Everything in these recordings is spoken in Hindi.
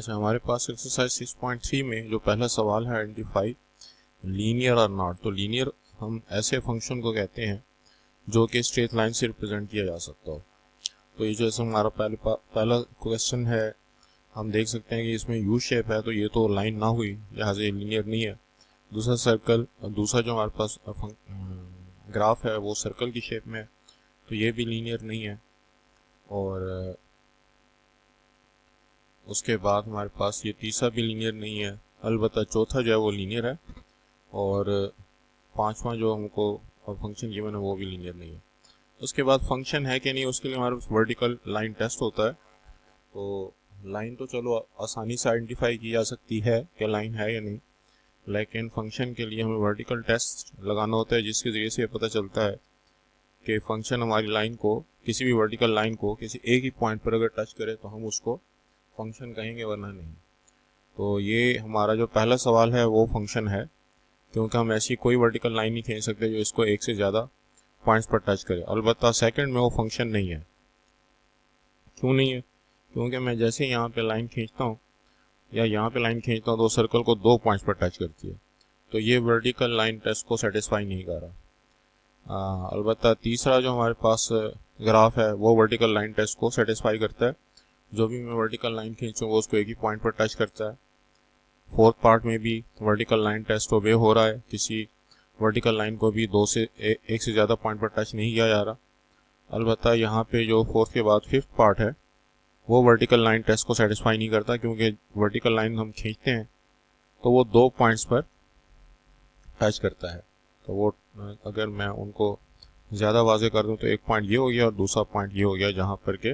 अच्छा, हमारे पास एक्सरसाइज 6.3 में जो पहला सवाल है, आइडेंटिफाई लीनियर और नॉट। तो लीनियर हम ऐसे फंक्शन को कहते हैं जो कि स्ट्रेट लाइन से रिप्रेजेंट किया जा सकता हो। तो ये जो ऐसे हमारा पहला क्वेश्चन है, हम देख सकते हैं कि इसमें यू शेप है, तो ये तो लाइन ना हुई, लिहाजा ये लीनियर नहीं है। दूसरा सर्कल, दूसरा जो हमारे पास ग्राफ है वो सर्कल की शेप में है, तो ये भी लीनियर नहीं है। और उसके बाद हमारे पास ये तीसरा भी लीनियर नहीं है, अलबत्ता चौथा जो है वो लीनियर है। और पांचवा जो हमको फंक्शन गिवन है वो भी लीनियर नहीं है। उसके बाद फंक्शन है कि नहीं, उसके लिए हमारे पास वर्टिकल लाइन टेस्ट होता है। तो लाइन तो चलो आसानी से आइडेंटिफाई की जा सकती है कि लाइन है या नहीं, लेकिन फंक्शन के लिए हमें वर्टिकल टेस्ट लगाना होता है, जिसके ज़रिए से पता चलता है कि फंक्शन हमारी लाइन को, किसी भी वर्टिकल लाइन को किसी एक ही पॉइंट पर अगर टच करे तो हम उसको फंक्शन कहेंगे, वरना नहीं। तो ये हमारा जो पहला सवाल है वो फंक्शन है, क्योंकि हम ऐसी कोई वर्टिकल लाइन नहीं खींच सकते जो इसको एक से ज़्यादा पॉइंट्स पर टच करे। अलबत्ता सेकंड में वो फंक्शन नहीं है। क्यों नहीं है? क्योंकि मैं जैसे यहाँ पे लाइन खींचता हूँ या यहाँ पे लाइन खींचता हूँ तो सर्कल को 2 पॉइंट्स पर टच करती है, तो ये वर्टिकल लाइन टेस्ट को सेटिस्फाई नहीं कर रहा। अलबत्ता तीसरा जो हमारे पास ग्राफ है वो वर्टिकल लाइन टेस्ट को सेटिस्फाई करता है। जो भी मैं वर्टिकल लाइन खींचूँ वो उसको एक ही पॉइंट पर टच करता है। फोर्थ पार्ट में भी वर्टिकल लाइन टेस्ट ओबे हो रहा है, किसी वर्टिकल लाइन को भी एक से ज़्यादा पॉइंट पर टच नहीं किया जा रहा। अलबत्ता यहाँ पे जो फोर्थ के बाद फिफ्थ पार्ट है वो वर्टिकल लाइन टेस्ट को सेटिस्फाई नहीं करता, क्योंकि वर्टिकल लाइन हम खींचते हैं तो वो 2 पॉइंट्स पर टच करता है। तो वो अगर मैं उनको ज़्यादा वाजे कर दूँ तो एक पॉइंट ये हो गया और दूसरा पॉइंट ये हो गया, जहाँ पर के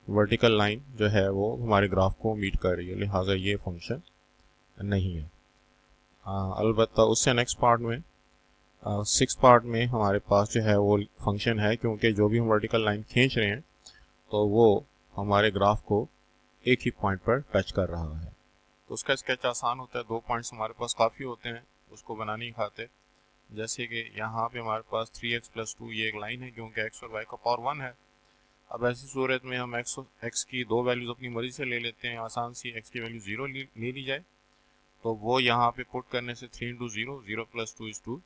वर्टिकल लाइन जो है वो हमारे ग्राफ को मीट कर रही है, लिहाजा ये फंक्शन नहीं है। अलबत्ता उससे नेक्स्ट पार्ट में, सिक्स पार्ट में हमारे पास जो है वो फंक्शन है, क्योंकि जो भी हम वर्टिकल लाइन खींच रहे हैं तो वो हमारे ग्राफ को एक ही पॉइंट पर टच कर रहा है। तो उसका स्केच आसान होता है, 2 पॉइंट्स हमारे पास काफ़ी होते हैं, उसको बनाने ही खाते। जैसे कि यहाँ पे हमारे पास 3x+2 ये एक लाइन है, क्योंकि x और y का पावर 1 है। अब ऐसी सूरत में हम x की 2 वैल्यूज़ अपनी मर्जी से ले लेते हैं। आसान सी x की वैल्यू 0 ले ली जाए तो वो यहाँ पे पुट करने से 3 इंटू 0, 0+2 इज 2।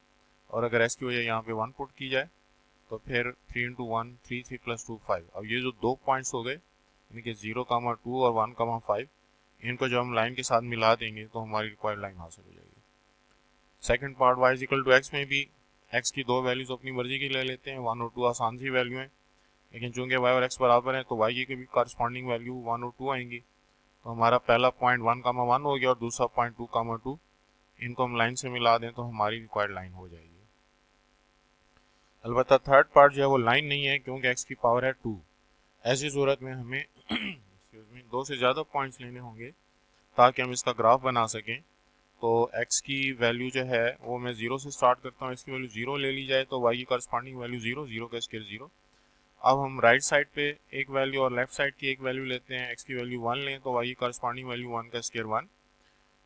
और अगर s की वजह यहाँ पे 1 पुट की जाए तो फिर 3 इंटू 1, 3, 3+2 5। अब ये जो 2 पॉइंट्स हो गए, यानी कि 0,2 और 1,5, इनको जब हम लाइन के साथ मिला देंगे तो हमारी रिक्वायर्ड लाइन हासिल हो जाएगी। सेकंड पार्ट y=x में भी x की 2 वैल्यूज अपनी मर्जी की ले लेते हैं। 1 और 2 आसान सी वैल्यू हैं, लेकिन चूंकि y और x बराबर हैं तो y की भी कॉरस्पॉन्डिंग वैल्यू 1 और 2 आएंगी। तो हमारा पहला पॉइंट 1,1 हो गया और दूसरा पॉइंट 2,2। इनको हम लाइन से मिला दें तो हमारी रिक्वायर्ड लाइन हो जाएगी। अलबत्ता थर्ड पार्ट जो है वो लाइन नहीं है, क्योंकि x की पावर है 2। ऐसी सूरत में हमें दो से ज़्यादा पॉइंट्स लेने होंगे ताकि हम इसका ग्राफ बना सकें। तो x की वैल्यू जो है वो मैं 0 से स्टार्ट करता हूँ। x की वैल्यू 0 ले ली जाए तो y की कॉरस्पॉन्डिंग वैल्यू 0, 0 का स्केयर 0। अब हम राइट साइड पे एक वैल्यू और लेफ्ट साइड की एक वैल्यू लेते हैं। x की वैल्यू 1 लें तो y की कॉरस्पॉन्डिंग वैल्यू 1 का स्केयर 1,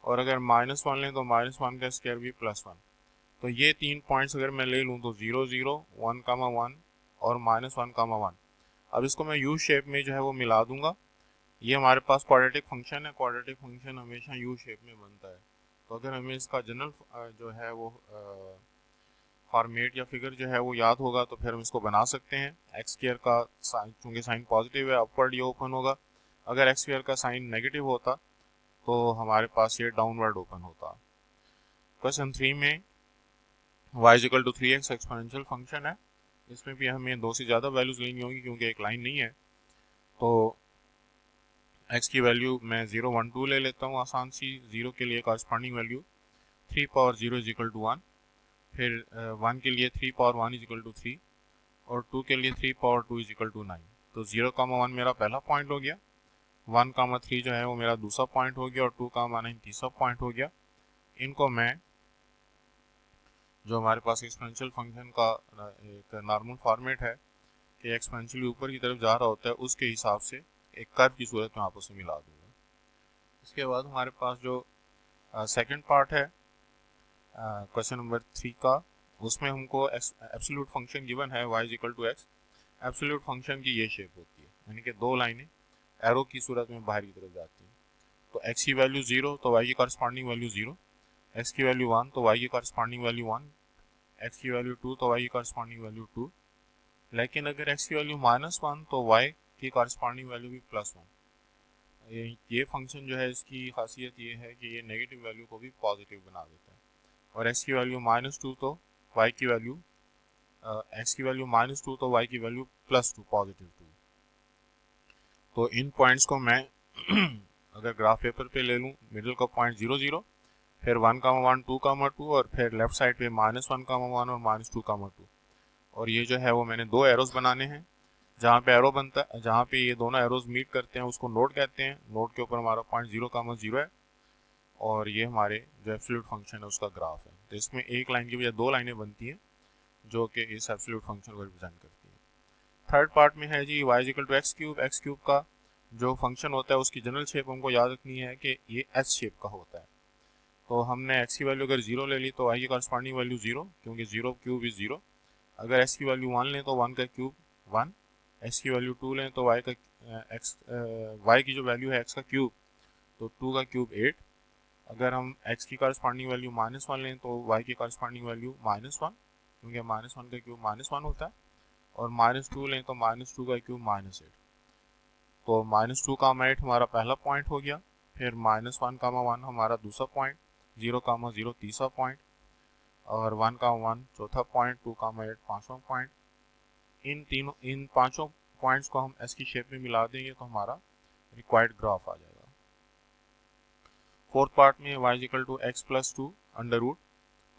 और अगर -1 लें तो -1 का स्केयर भी +1। तो ये 3 पॉइंट्स अगर मैं ले लूँ तो 0, 0, 1,1 और -1,1। अब इसको मैं यू शेप में जो है वो मिला दूंगा। ये हमारे पास क्वाड्रेटिक फंक्शन है, क्वाड्रेटिक फंक्शन हमेशा यू शेप में बनता है। तो अगर हमें इसका जनरल जो है वो फॉर्मेट या फिगर जो है वो याद होगा तो फिर हम इसको बना सकते हैं। एक्स स्क्वायर का साइन, चूँकि साइन पॉजिटिव है, अपवर्ड ये ओपन होगा। अगर एक्स स्क्वायर का साइन नेगेटिव होता तो हमारे पास ये डाउनवर्ड ओपन होता। क्वेश्चन 3 में y=3x एक्सपोनेंशियल फंक्शन है। इसमें भी हमें 2 से ज़्यादा वैल्यूज लेनी होगी, क्योंकि एक लाइन नहीं है। तो x की वैल्यू मैं 0, 1, 2 ले लेता हूँ आसान सी। 0 के लिए कॉरस्पॉन्डिंग वैल्यू 3 पावर 0 = 1, फिर 1 के लिए 3 पावर 1 = 3, और 2 के लिए 3 पावर 2 = 9। तो 0,1 मेरा पहला पॉइंट हो गया, 1,3 जो है वो मेरा दूसरा पॉइंट हो गया, और 2,9 तीसरा पॉइंट हो गया। इनको मैं, जो हमारे पास एक्सपोनेंशियल फंक्शन का एक नॉर्मल फॉर्मेट है कि एक्सपोनेंशियली ऊपर की तरफ जा रहा होता है, उसके हिसाब से एक कर्व की सूरत में आपस में मिला दूंगा। इसके बाद हमारे पास जो सेकंड पार्ट है क्वेश्चन नंबर 3 का, उसमें हमको एब्सोल्यूट फंक्शन गिवन है y=x। एब्सोल्यूट फंक्शन की ये शेप होती है, यानी कि 2 लाइनें एरो की सूरत में बाहर की तरफ जाती हैं। तो x की वैल्यू 0 तो y की कॉरस्पॉन्डिंग वैल्यू 0, x की वैल्यू 1 तो y की कॉरस्पॉन्डिंग वैल्यू 1, x की वैल्यू 2 तो y की कॉरस्पॉन्डिंग वैल्यू 2। लेकिन अगर x की वैल्यू -1 तो y की कॉरस्पॉन्डिंग वैल्यू भी +1। ये फंक्शन जो है इसकी खासियत ये है कि ये नेगेटिव वैल्यू को भी पॉजिटिव बना देता है। और x की वैल्यू -2 तो y की वैल्यू x की वैल्यू -2 तो y की वैल्यू +2 पॉजिटिव 2। तो इन पॉइंट्स को मैं अगर ग्राफ पेपर पे ले लूँ, मिडिल का पॉइंट 0 0, फिर 1, 1, 2, 2 और फिर लेफ्ट साइड पे -1, 1 और -2, 2। और ये जो है वो मैंने दो एरोज बनाने हैं। जहाँ पे एरो बनता है, जहाँ पे ये दोनों एरोज मीट करते हैं उसको नोड कहते हैं। नोड के ऊपर हमारा पॉइंट 0, 0 है और ये हमारे जो एब्सोल्यूट फंक्शन है उसका ग्राफ है। तो इसमें एक लाइन की बजाय दो लाइनें बनती हैं जो कि इस एब्सोल्यूट फंक्शन को रिप्रेजेंट करती हैं। थर्ड पार्ट में है जी y = x क्यूब का जो फंक्शन होता है उसकी जनरल शेप हमको याद रखनी है कि ये s शेप का होता है। तो हमने x की वैल्यू अगर 0 ले ली तो y की कॉरस्पॉन्डिंग वैल्यू 0, क्योंकि 0 क्यूब इज 0। अगर x की वैल्यू 1 लें तो 1 का क्यूब 1, x की वैल्यू 2 लें तो y की जो वैल्यू है x का क्यूब तो 2 का क्यूब 8। अगर हम x की कॉरस्पॉन्डिंग वैल्यू -1 लें तो y की कॉरस्पॉन्डिंग वैल्यू -1, क्योंकि -1 का क्यूब -1 होता है। और -2 लें तो -2 का क्यूब -8। तो -2, 8 हमारा पहला पॉइंट हो गया। फिर -1, 1 हमारा दूसरा पॉइंट, 0, 0 तीसरा पॉइंट और 1, 1 चौथा पॉइंट, 2, 8 पांचवा पॉइंट। इन पांचों पॉइंट्स को हम s की शेप में मिला देंगे तो हमारा रिक्वायर्ड ग्राफ आ जाएगा। फोर्थ पार्ट में y = x + 2 अंडर रूट।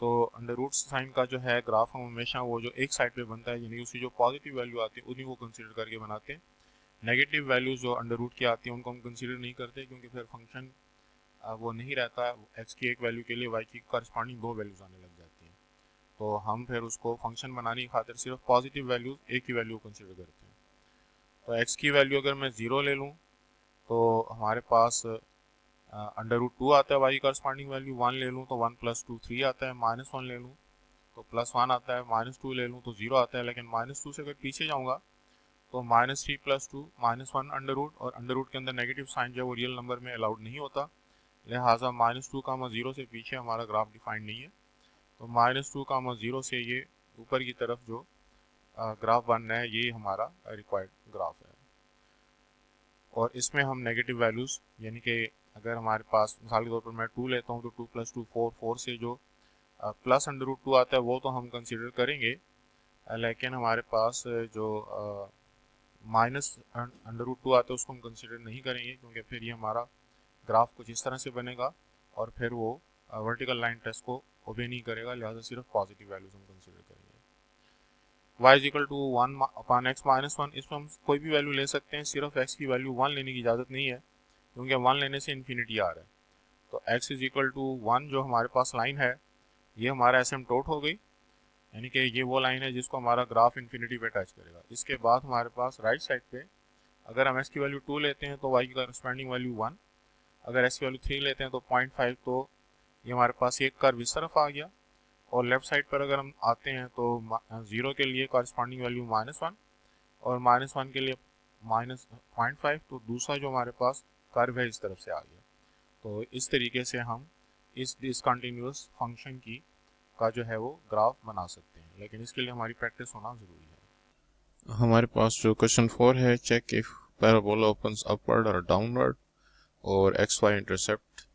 तो अंडर रूट साइन का जो है ग्राफ हम हमेशा वो जो एक साइड पे बनता है, यानी उसकी जो पॉजिटिव वैल्यू आती है उन्हीं को कंसीडर करके बनाते हैं। नेगेटिव वैल्यूज जो अंडर रूट की आती है उनको हम कंसीडर नहीं करते, क्योंकि फिर फंक्शन वो नहीं रहता। एक्स की एक वैल्यू के लिए वाई की करस्पॉन्डिंग दो वैल्यूज आने लग जाती हैं। तो हम फिर उसको फंक्शन बनाने की खातिर सिर्फ पॉजिटिव वैल्यूज एक ही वैल्यू कंसीडर करते हैं। तो एक्स की वैल्यू अगर मैं 0 ले लूँ तो हमारे पास अंडर रूट 2 आता है। वाई करस्पॉन्डिंग वैल्यू 1 ले लूँ तो 1 + 2 3 आता है। -1 ले लूँ तो +1 आता है। -2 ले लूँ तो 0 आता है। लेकिन -2 से अगर पीछे जाऊँगा तो -3 + 2 -1 अंडर रूट, और अंडर रूट के अंदर नेगेटिव साइन जो है वो रियल नंबर में अलाउड नहीं होता। लिहाजा -2, 0 से पीछे हमारा ग्राफ डिफाइंड नहीं है। तो -2, 0 से ये ऊपर की तरफ जो ग्राफ बन रहा है ये हमारा रिक्वायर्ड ग्राफ है। और इसमें हम नेगेटिव वैल्यूज़, यानी कि अगर हमारे पास मिसाल के तौर पर मैं 2 लेता हूँ तो 2 + 2 4, 4 से जो प्लस अंडर रूट 2 आता है वो तो हम कंसिडर करेंगे। लेकिन हमारे पास जो माइनस अंडर रूट 2 आता है उसको हम कंसिडर नहीं करेंगे, क्योंकि फिर ये हमारा ग्राफ कुछ इस तरह से बनेगा और फिर वो वर्टिकल लाइन टेस्ट को ओबे नहीं करेगा। लिहाजा सिर्फ पॉजिटिव वैल्यूज हम कंसिडर करेंगे। y = 1/x-1, इसमें हम कोई भी वैल्यू ले सकते हैं, सिर्फ x की वैल्यू 1 लेने की इजाज़त नहीं है, क्योंकि 1 लेने से इन्फिनिटी आ रहा है। तो x = 1 जो हमारे पास लाइन है ये हमारा एसिम्पटोट हो गई, यानी कि ये वो लाइन है जिसको हमारा ग्राफ इन्फिनिटी पे टच करेगा। इसके बाद हमारे पास राइट साइड पे अगर हम x की वैल्यू 2 लेते हैं तो y की करस्पॉन्डिंग वैल्यू 1, अगर x की वैल्यू 3 लेते हैं तो 0.5, तो ये हमारे पास एक कर्व इस तरफ आ गया। और लेफ्ट साइड पर अगर हम आते हैं तो 0 के लिए कॉरस्पॉन्डिंग वैल्यू -1 और -1 के लिए -0.5, तो दूसरा जो हमारे पास कर्व है इस तरफ से आ गया। तो इस तरीके से हम इस डिसकंटिन्यूअस फंक्शन की का जो है वो ग्राफ बना सकते हैं, लेकिन इसके लिए हमारी प्रैक्टिस होना ज़रूरी है। हमारे पास जो क्वेश्चन 4 है, check if parabola opens upward और डाउनवर्ड और XY इंटरसेप्ट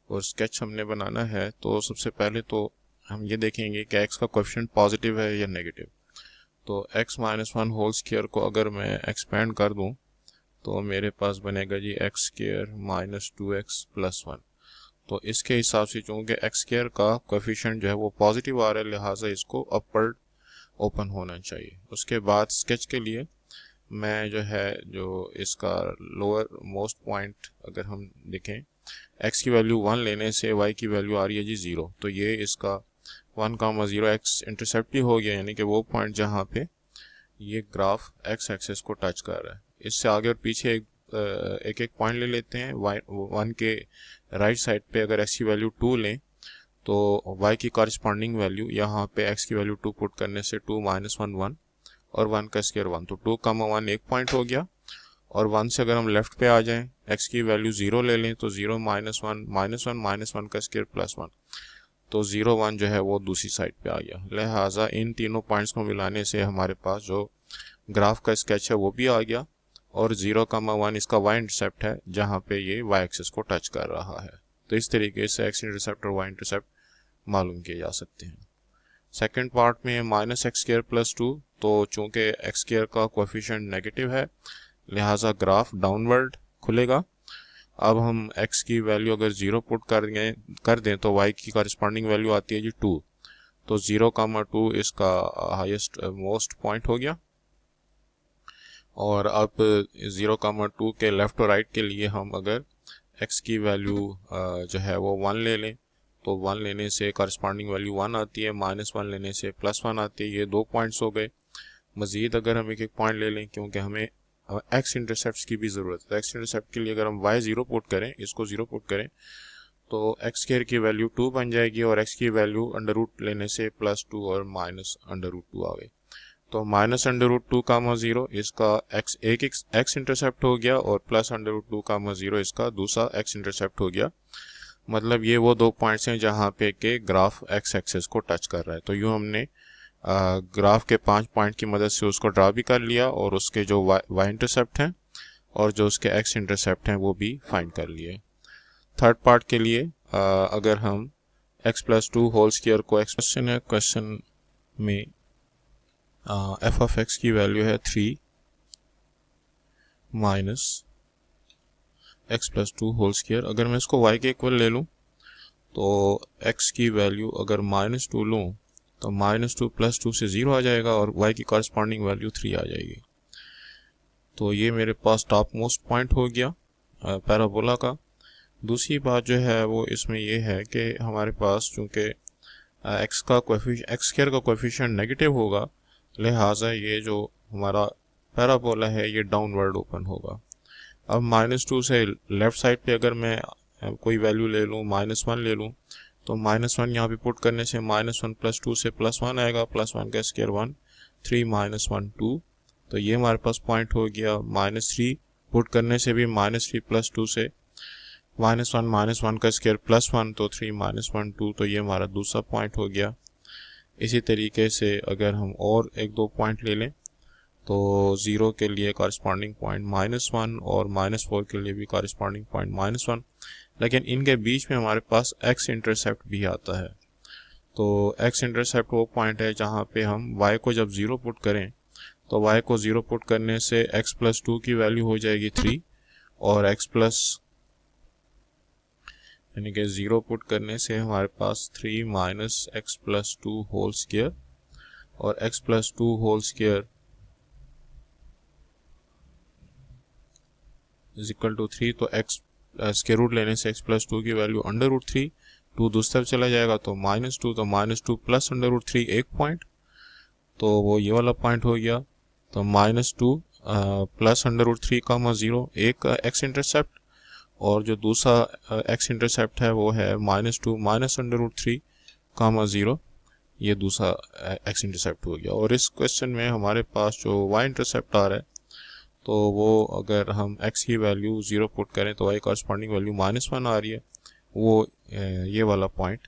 और स्केच हमने बनाना है। तो सबसे पहले तो हम ये देखेंगे कि x का कोएफिशिएंट पॉजिटिव है या नेगेटिव। तो x - 1 होल स्क्वायर को अगर मैं एक्सपेंड कर दूं तो मेरे पास बनेगा जी x² - 2x + 1। तो इसके हिसाब से चूँकि x² का कोएफिशिएंट जो है वो पॉजिटिव आ रहा है, लिहाजा इसको अपवर्ड ओपन होना चाहिए। उसके बाद स्केच के लिए मैं जो इसका लोअर मोस्ट पॉइंट अगर हम देखें, x की वैल्यू 1 लेने से y की वैल्यू आ रही है जी 0, तो ये इसका 1, 0 x इंटरसेप्ट ही हो गया, यानी कि वो पॉइंट जहाँ पे ये ग्राफ x एक्सिस को टच कर रहा है। इससे आगे और पीछे एक एक पॉइंट ले लेते हैं। 1 के राइट साइड पे अगर x की वैल्यू 2 लें तो y की कॉरस्पॉन्डिंग वैल्यू यहाँ पे x की वैल्यू 2 पुट करने से 2 - 1 1 और 1 का स्क्वायर 1, तो 2, 1 एक पॉइंट हो गया। और 1 से अगर हम लेफ्ट पे आ जाएं, x की वैल्यू 0 ले लें तो 0 -1 -1 -1 का स्क्वायर +1, तो 0 1 जो है वो दूसरी साइड पे आ गया। लिहाजा इन तीनों पॉइंट्स को मिलाने से हमारे पास जो ग्राफ का स्केच है वो भी आ गया, और 0,1 इसका y इंटरसेप्ट है जहाँ पे ये y एक्सिस को टच कर रहा है। तो इस तरीके से x इंटरसेप्ट और y इंटरसेप्ट मालूम किए जा सकते हैं। सेकेंड पार्ट में -x² + 2, तो चूंकि x² का कोएफिशिएंट नेगेटिव है लिहाजा ग्राफ डाउनवर्ड खुलेगा। अब हम x की वैल्यू अगर 0 पुट कर दें तो y की कॉरस्पॉन्डिंग वैल्यू आती है जी 2, तो 0,2 इसका हाईएस्ट मोस्ट पॉइंट हो गया। और अब 0,2 के लेफ्ट और राइट के लिए हम अगर x की वैल्यू जो है वो 1 ले लें, तो 1 लेने से कॉरस्पॉन्डिंग वैल्यू 1 आती है, -1 लेने से +1 आती है। ये 2 पॉइंट्स हो गए। मज़ीद अगर हम एक एक पॉइंट ले लें, क्योंकि हमें x इंटरसेप्ट की भी ज़रूरत है, x इंटरसेप्ट के लिए अगर हम y 0 पुट करें, इसको 0 पुट करें, तो x² की वैल्यू 2 बन जाएगी, और x की वैल्यू √ लेने से +2 और -√2 आ गई। तो -√2, 0 इसका x इंटरसेप्ट हो गया, और +√2, 0 इसका दूसरा x इंटरसेप्ट हो गया। मतलब ये वो 2 पॉइंट्स हैं जहाँ पे के ग्राफ x एक्सिस को टच कर रहा है। तो यूँ हमने ग्राफ के 5 पॉइंट की मदद से उसको ड्रा भी कर लिया, और उसके जो y इंटरसेप्ट हैं और जो उसके x इंटरसेप्ट हैं वो भी फाइंड कर लिए। थर्ड पार्ट के लिए अगर हम x + 2 होल स्क्वायर को क्वेश्चन है, क्वेश्चन में f ऑफ x की वैल्यू है 3 - x + 2 होल स्क्वायर। अगर मैं इसको y के इक्वल ले लूँ तो x की वैल्यू अगर -2 लूँ तो -2 + 2 से 0 आ जाएगा, और y की कॉरस्पॉन्डिंग वैल्यू 3 आ जाएगी। तो ये मेरे पास टॉप मोस्ट पॉइंट हो गया पैराबोला का। दूसरी बात जो है वो इसमें ये है कि हमारे पास चूँकि x² का कोएफिशिएंट नेगेटिव होगा, लिहाजा ये जो हमारा पैराबोला है ये डाउनवर्ड ओपन होगा। अब -2 से लेफ़्ट साइड पे अगर मैं कोई वैल्यू ले लूँ, -1 ले लूँ, तो -1 यहाँ पे पुट करने से -1 + 2 से +1 आएगा, +1 का स्क्वायर 1, 3 - 1 2, तो ये हमारे पास पॉइंट हो गया। -3 पुट करने से भी -3 + 2 से -1 - 1 का स्क्वायर +1, तो 3 - 1 2, तो ये हमारा दूसरा पॉइंट हो गया। इसी तरीके से अगर हम और एक दो पॉइंट ले लें, तो 0 के लिए कॉरस्पॉन्डिंग पॉइंट -1, और -4 के लिए भी कॉरस्पॉन्डिंग पॉइंट -1, लेकिन इनके बीच में हमारे पास x इंटरसेप्ट भी आता है। तो x इंटरसेप्ट वो पॉइंट है जहाँ पे हम y को जब 0 पुट करें, तो y को 0 पुट करने से x + 2 की वैल्यू हो जाएगी 3, और यानी कि 0 पुट करने से हमारे पास 3 - x + 2 होल स्क्वायर, और x + 2 whole square is equal to 3, तो x स्क्वायर रूट लेने से x + 2 की वैल्यू √3, 2 दूसरी तरफ चला जाएगा तो -2, तो -2 + √3 एक पॉइंट, तो वो ये वाला पॉइंट हो गया। तो -2 + √3, 0 एक x इंटरसेप्ट, और जो दूसरा x इंटरसेप्ट है वो है -2 - √3, 0, ये दूसरा x इंटरसेप्ट हो गया। और इस क्वेश्चन में हमारे पास जो y इंटरसेप्ट आ रहा है, तो वो अगर हम x की वैल्यू 0 पुट करें तो y कॉरस्पॉन्डिंग वैल्यू -1 आ रही है, वो ये वाला पॉइंट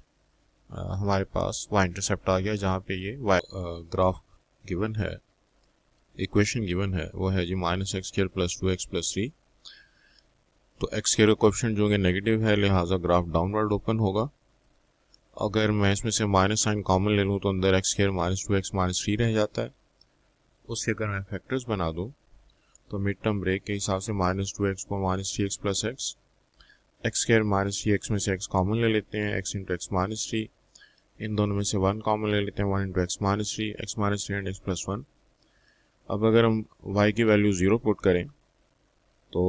हमारे पास y इंटरसेप्ट आ गया, जहाँ पे ये y ग्राफ गिवन है, इक्वेशन गिवन है, वो है जी -x² + 2x + 3। तो x² का कोएफिशिएंट जो है नेगेटिव है, लिहाजा ग्राफ डाउनवर्ड ओपन होगा। अगर मैं इसमें से माइनस साइन कॉमन ले लूँ तो अंदर x² - 2x - 3 रह जाता है। उससे अगर मैं फैक्टर्स बना दूँ तो मिड टर्म ब्रेक के हिसाब से -2x को -3x + x, x² - 3x में से x कॉमन ले लेते हैं, x × x - 3, इन दोनों में से 1 कॉमन ले लेते हैं, 1 × x - 3, x - 3 एंड x + 1। अब अगर हम y की वैल्यू 0 पुट करें, तो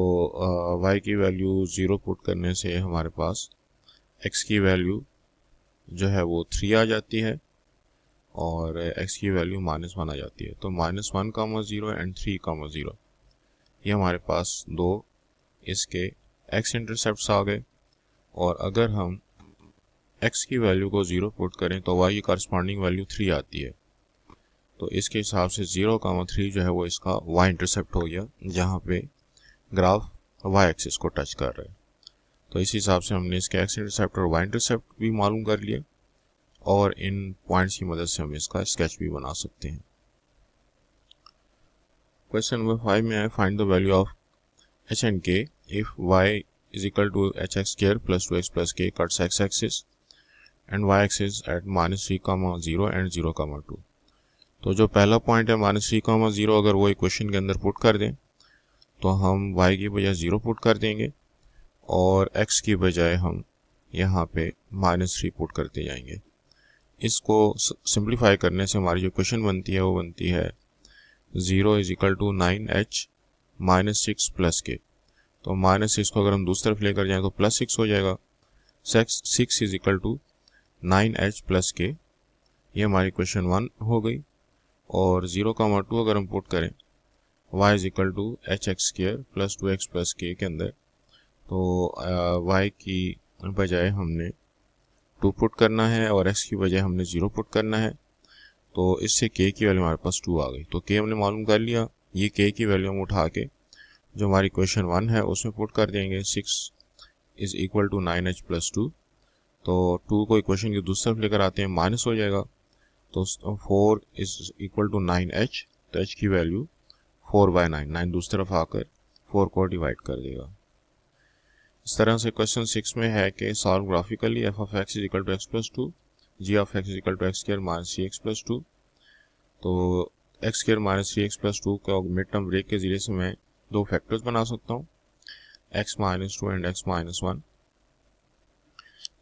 y की वैल्यू 0 पुट करने से हमारे पास x की वैल्यू जो है वो 3 आ जाती है, और x की वैल्यू -1 आ जाती है। तो -1, 0 एंड 3, 0, ये हमारे पास दो इसके x इंटरसेप्ट्स आ गए। और अगर हम x की वैल्यू को 0 पुट करें तो y की कॉरस्पॉन्डिंग वैल्यू 3 आती है। तो इसके हिसाब से 0, 3 जो है वो इसका y इंटरसेप्ट हो गया, जहाँ पे ग्राफ वाई एक्सिस को टच कर रहा है। तो इस हिसाब से हमने इसके एक्स इंटरसेप्ट और वाई इंटरसेप्ट भी मालूम कर लिए और इन पॉइंट्स की मदद से हम इसका स्केच भी बना सकते हैं। क्वेश्चन नंबर 5 में है find the value of H and K if Y is equal to H X square plus 2x plus K cuts X axis and Y axis at -3, 0 and 0, 2। तो जो पहला पॉइंट है -3, 0, अगर वो इक्वेशन के अंदर पुट कर दें तो हम y की बजाय 0 पुट कर देंगे और x की बजाय हम यहाँ पे -3 पुट करते जाएंगे। इसको सिंप्लीफाई करने से हमारी जो क्वेश्चन बनती है वो बनती है 0 is equal to 9h -6 plus के। तो -6 को अगर हम दूसरी तरफ लेकर जाएं तो +6 हो जाएगा। 6 is equal to 9h plus के, ये हमारी क्वेश्चन 1 हो गई। और 0, 2 अगर हम पुट करें y is equal to H X square plus 2x plus K के अंदर, तो y की बजाय हमने 2 पुट करना है और x की बजाय हमने 0 पुट करना है। तो इससे k की वैल्यू हमारे पास 2 आ गई। तो k हमने मालूम कर लिया। ये k की वैल्यू हम उठा के जो हमारी क्वेश्चन 1 है उसमें पुट कर देंगे। 6 is equal to 9h plus 2। तो 2 को इक्वेशन की दूसरी तरफ लेकर आते हैं, माइनस हो जाएगा। तो 4 इज इक्वल टू 9h, तो h की वैल्यू 4/9, 9 दूसरी तरफ आकर 4 को डिवाइड कर देगा। इस तरह से क्वेश्चन 6 में है कि solve graphically f of x is equal to x plus 2, g of x is equal to x square minus 3x plus 2। तो x square minus 3x plus 2 का मिड टर्म ब्रेक के जरिए से मैं दो फैक्टर्स बना सकता हूँ, x minus 2 and x minus 1।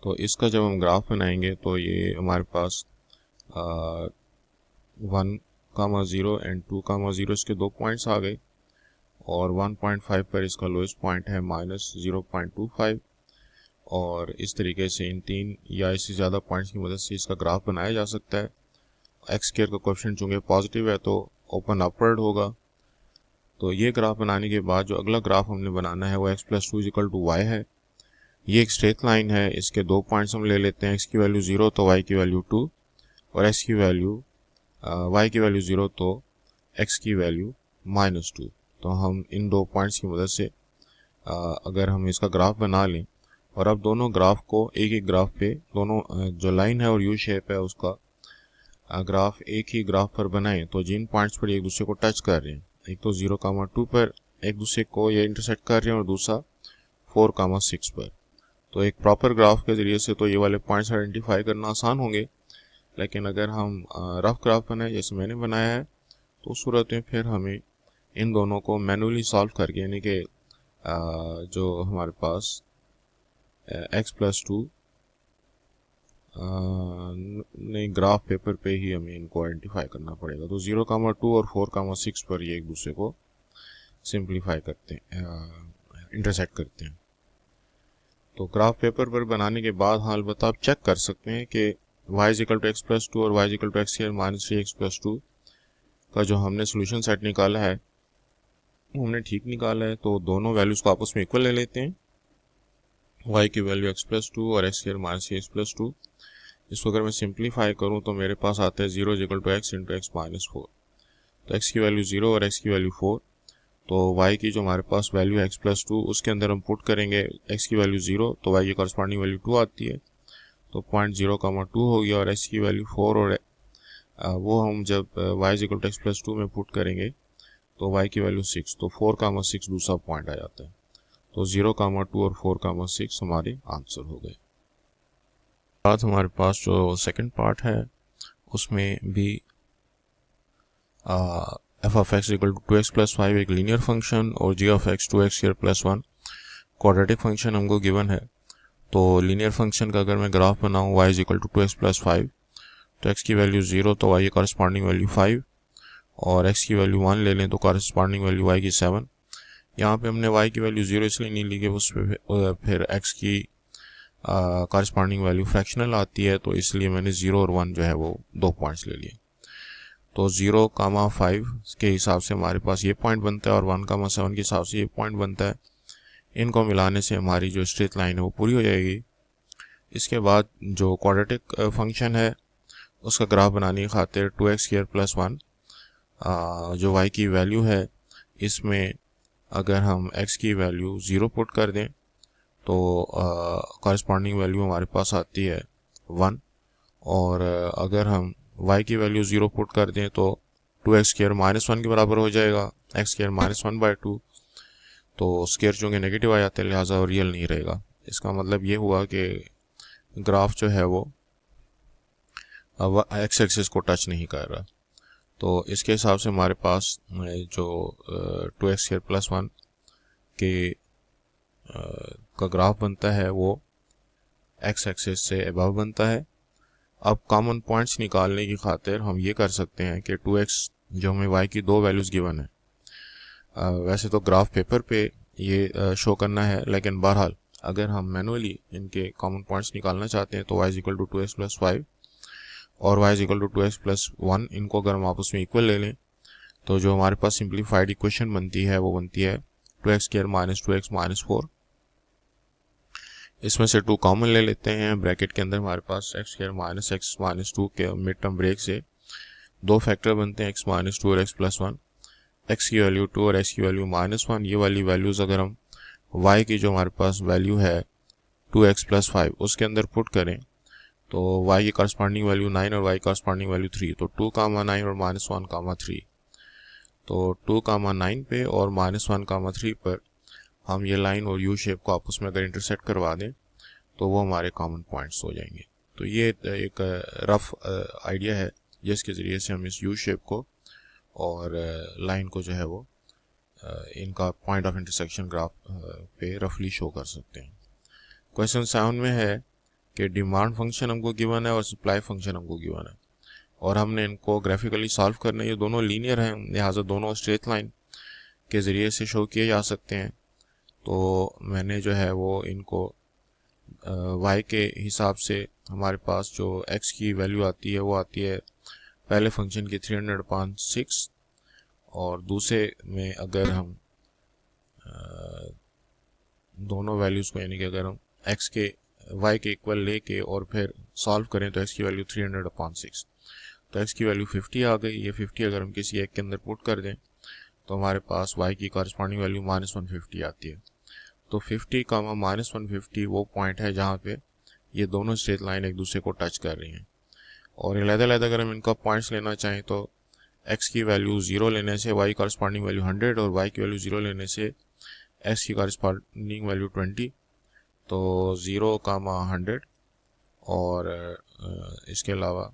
तो इसका जब हम ग्राफ बनाएंगे तो ये हमारे पास 1, 0 एंड 2, 0 इसके दो पॉइंट्स आ गए और 1.5 पर इसका लोएस्ट पॉइंट है -0.25। और इस तरीके से इन 3 या इससे ज़्यादा पॉइंट्स की मदद से इसका ग्राफ बनाया जा सकता है। एक्स स्क्वायर का कोएफिशिएंट चूँकि पॉजिटिव है तो ओपन अपवर्ड होगा। तो ये ग्राफ बनाने के बाद जो अगला ग्राफ हमने बनाना है वो x plus 2 is equal to y है। ये एक स्ट्रेट लाइन है, इसके दो पॉइंट्स हम ले लेते हैं, x की वैल्यू 0 तो y की वैल्यू 2 और x की वैल्यू y की वैल्यू 0 तो x की वैल्यू -2। तो हम इन दो पॉइंट्स की मदद से अगर हम इसका ग्राफ बना लें और अब दोनों ग्राफ को एक एक ग्राफ पे दोनों जो लाइन है और यू शेप है उसका ग्राफ एक ही ग्राफ पर बनाएं तो जिन पॉइंट्स पर एक दूसरे को टच कर रहे हैं, एक तो 0, 2 पर एक दूसरे को ये इंटरसेक्ट कर रहे हैं और दूसरा 4, 6 पर। तो एक प्रॉपर ग्राफ के ज़रिए से तो ये वाले पॉइंट्स आइडेंटिफाई करना आसान होंगे, लेकिन अगर हम रफ ग्राफ बनाए जैसे मैंने बनाया है तो उस सूरत में फिर हमें इन दोनों को मैनुअली सॉल्व करके, यानी कि जो हमारे पास x प्लस 2 नहीं ग्राफ पेपर पे ही हमें इनको आइडेंटिफाई करना पड़ेगा। तो 0, 2 और 4, 6 पर ये एक दूसरे को सिंप्लीफाई करते हैं, इंटरसेक्ट करते हैं। तो ग्राफ पेपर पर बनाने के बाद हाँ अलबत्ता आप चेक कर सकते हैं कि y is equal to X plus 2 और y is equal to X square minus 3x plus 2 का जो हमने सोल्यूशन सेट निकाला है वो हमने ठीक निकाला है। तो दोनों वैल्यूज़ को आपस में इक्वल ले लेते हैं, y की वैल्यू x प्लस 2 और x square minus 3x plus 2। इसको अगर मैं सिंप्लीफाई करूं तो मेरे पास आता है 0 is equal to x into X minus 4। तो x की वैल्यू 0 और x की वैल्यू 4। तो y की जो हमारे पास वैल्यू है x प्लस 2 उसके अंदर हम पुट करेंगे x की वैल्यू 0 तो y की कॉरस्पॉन्डिंग वैल्यू 2 आती है। तो 0.0, 2 हो गया और x की वैल्यू 4 और वो हम जब y is equal to X plus 2 में पुट करेंगे तो y की वैल्यू 6, तो 4, 6 दूसरा पॉइंट आ जाता है। तो 0, 2 और 4, 6 हमारे आंसर हो गए। बाद हमारे पास जो सेकंड पार्ट है उसमें भी f of x equal to 2x plus 5 एक लीनियर फंक्शन और g of x 2x square plus 1 quadratic function हमको गिवन है। तो लीनियर फंक्शन का अगर मैं ग्राफ बनाऊँ y is equal to 2x plus 5 तो x की वैल्यू 0 तो y की कॉरस्पॉन्डिंग वैल्यू 5 और x की वैल्यू 1 ले लें तो कॉरस्पॉन्डिंग वैल्यू y की 7। यहाँ पे हमने y की वैल्यू 0 इसलिए नहीं ली कि उस पर फिर x की कॉरस्पॉन्डिंग वैल्यू फ्रैक्शनल आती है, तो इसलिए मैंने 0 और 1 जो है वो दो पॉइंट्स ले लिए। तो 0, 5 के हिसाब से हमारे पास ये पॉइंट बनता है और 1, 7 के हिसाब से ये पॉइंट बनता है। इनको मिलाने से हमारी जो स्ट्रेट लाइन है वो पूरी हो जाएगी। इसके बाद जो क्वाड्रेटिक फंक्शन है उसका ग्राफ बनाने की खातिर 2x स्क्वायर प्लस 1 जो y की वैल्यू है इसमें अगर हम x की वैल्यू 0 पुट कर दें तो कॉरस्पॉन्डिंग वैल्यू हमारे पास आती है 1, और अगर हम y की वैल्यू 0 पुट कर दें तो 2x स्क्वायर -1 के बराबर हो जाएगा, x स्क्वायर -1/2। तो स्क्वायर चूँकि नेगेटिव आ जाते हैं लिहाजा रियल नहीं रहेगा। इसका मतलब ये हुआ कि ग्राफ जो है वो एक्स एक्सिस को टच नहीं कर रहा। तो इसके हिसाब से हमारे पास जो 2x स्क्वायर +1 के का ग्राफ बनता है वो एक्स एक्सिस से अबव बनता है। अब कॉमन पॉइंट्स निकालने की खातिर हम ये कर सकते हैं कि 2x जो हमें y की दो वैल्यूज़ गिवन है, वैसे तो ग्राफ पेपर पे ये शो करना है, लेकिन बहरहाल अगर हम मैनुअली इनके कॉमन पॉइंट्स निकालना चाहते हैं तो y = 2x + 5 और y = 2x + 1, इनको अगर हम आपस में इक्वल ले लें तो जो हमारे पास सिंप्लीफाइड इक्वेशन बनती है वो बनती है 2x² - 2x - 4। इसमें से 2 कॉमन ले लेते हैं। ब्रैकेट के अंदर हमारे पास x² - x - 2 के मिड टर्म ब्रेक से दो फैक्टर बनते हैं, x - 2 और x + 1। x की वैल्यू 2 और x की वैल्यू -1, ये वाली वैल्यूज़ अगर हम y की जो हमारे पास वैल्यू है 2x + 5 उसके अंदर पुट करें तो y की कॉरस्पॉन्डिंग वैल्यू 9 और y की कॉरस्पॉन्डिंग वैल्यू 3, तो 2, 9 और -1, 3। तो 2, 9 पे और -1, 3 पर हम ये लाइन और यू शेप को आपस में अगर इंटरसेक्ट करवा दें तो वो हमारे कॉमन पॉइंट्स हो जाएंगे। तो ये एक रफ आइडिया है जिसके ज़रिए से हम इस यू शेप को और लाइन को जो है वो इनका पॉइंट ऑफ इंटरसेक्शन ग्राफ पे रफली शो कर सकते हैं। क्वेश्चन 7 में है कि डिमांड फंक्शन हमको गिवन है और सप्लाई फंक्शन हमको गिवन है और हमने इनको ग्राफिकली सॉल्व करना है। ये दोनों लीनियर हैं, लिहाजा दोनों स्ट्रेट लाइन के ज़रिए से शो किए जा सकते हैं। तो मैंने जो है वो इनको y के हिसाब से हमारे पास जो x की वैल्यू आती है वो आती है पहले फंक्शन की 300/6, और दूसरे में अगर हम दोनों वैल्यूज़ को यानी कि अगर हम x के y के इक्वल लेके और फिर सॉल्व करें तो x की वैल्यू 300/6, तो x की वैल्यू 50 आ गई। ये 50 अगर हम किसी एक के अंदर पुट कर दें तो हमारे पास y की कॉरस्पॉन्डिंग वैल्यू -150 आती है। तो 50, -150 वो पॉइंट है जहाँ पे ये दोनों स्ट्रेट लाइन एक दूसरे को टच कर रही हैं। और अलग-अलग अगर हम इनका पॉइंट्स लेना चाहें तो x की वैल्यू 0 लेने से y कॉरस्पॉन्डिंग वैल्यू 100 और y की वैल्यू 0 लेने से x की कॉरस्पॉन्डिंग वैल्यू 20। तो 0, 100 और इसके अलावा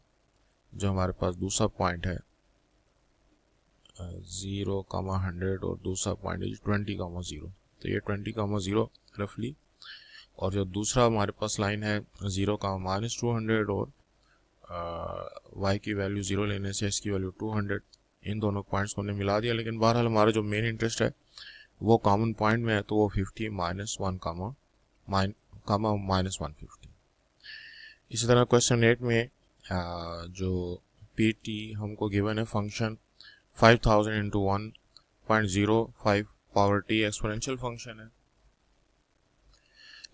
जो हमारे पास दूसरा पॉइंट है 0, 100 और दूसरा पॉइंट है 20, 0। तो ये 20, 0 रफली, और जो दूसरा हमारे पास लाइन है 0, -200 और y की वैल्यू 0 लेने से x की वैल्यू 200, इन दोनों पॉइंट्स को हमने मिला दिया। लेकिन बहरहाल हमारा जो मेन इंटरेस्ट है वो कॉमन पॉइंट में है, तो वो 50, -1, इसी तरह क्वेश्चन 8 में जो pt हमको गिवन है function 5000 × 1.05 power t exponential function है।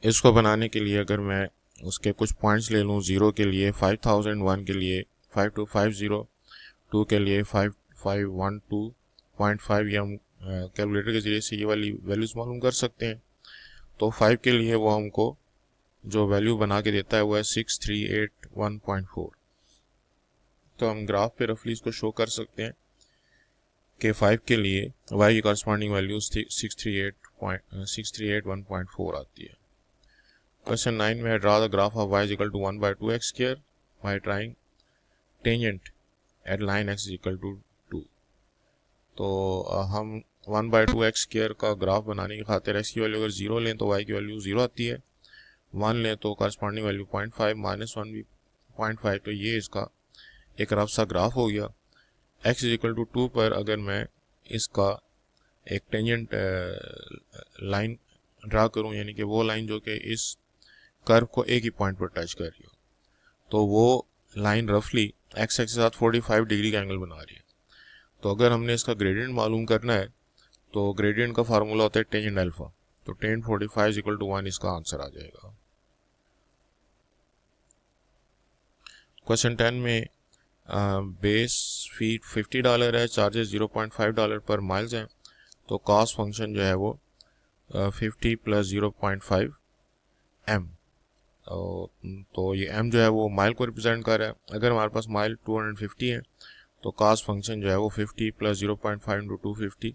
इसको बनाने के लिए अगर मैं उसके कुछ पॉइंट्स ले लूँ, 0 के लिए 5000, 1 के लिए 5250, 2 के लिए 5512.5, या हम कैलकुलेटर के ज़रिए से ये वाली वैल्यूज़ मालूम कर सकते हैं। तो 5 के लिए वो हमको जो वैल्यू बना के देता है वो है 6381.4। तो हम ग्राफ पे रफली इसको शो कर सकते हैं कि 5 के लिए y की कॉरस्पॉन्डिंग वैल्यू 6381.4 आती है। क्वेश्चन 9 में draw the graph of y = 1/2x² bye trying tangent at line x = 2। तो हम 1/2x² का ग्राफ बनाने की खातिर x की वैल्यू अगर 0 लें तो y की वैल्यू 0 आती है, 1 लें तो कॉरस्पॉन्डिंग वैल्यू 0.5, -1 भी 0.5। तो ये इसका एक रफ सा ग्राफ हो गया। x = 2 पर अगर मैं इसका एक टेंजेंट लाइन ड्रा करूं, यानी कि वो लाइन जो कि इस कर्व को एक ही पॉइंट पर टच कर रही हो, तो वो लाइन रफली x एक्सिस के साथ 45 डिग्री का एंगल बना रही है। तो अगर हमने इसका ग्रेडियंट मालूम करना है तो ग्रेडियंट का फार्मूला होता है टेंजेंट अल्फा, तो tan 45 = 1 इसका आंसर आ जाएगा। क्वेश्चन 10 में बेस फी $50 है, चार्जेस $0.5 पर माइल्स हैं। तो कॉस फंक्शन जो है वो 50 प्लस 0.5 m, तो ये m जो है वो माइल को रिप्रेजेंट कर रहा है। अगर हमारे पास माइल 250 है तो कॉस फंक्शन जो है वो 50 प्लस 0.5 इंटू 250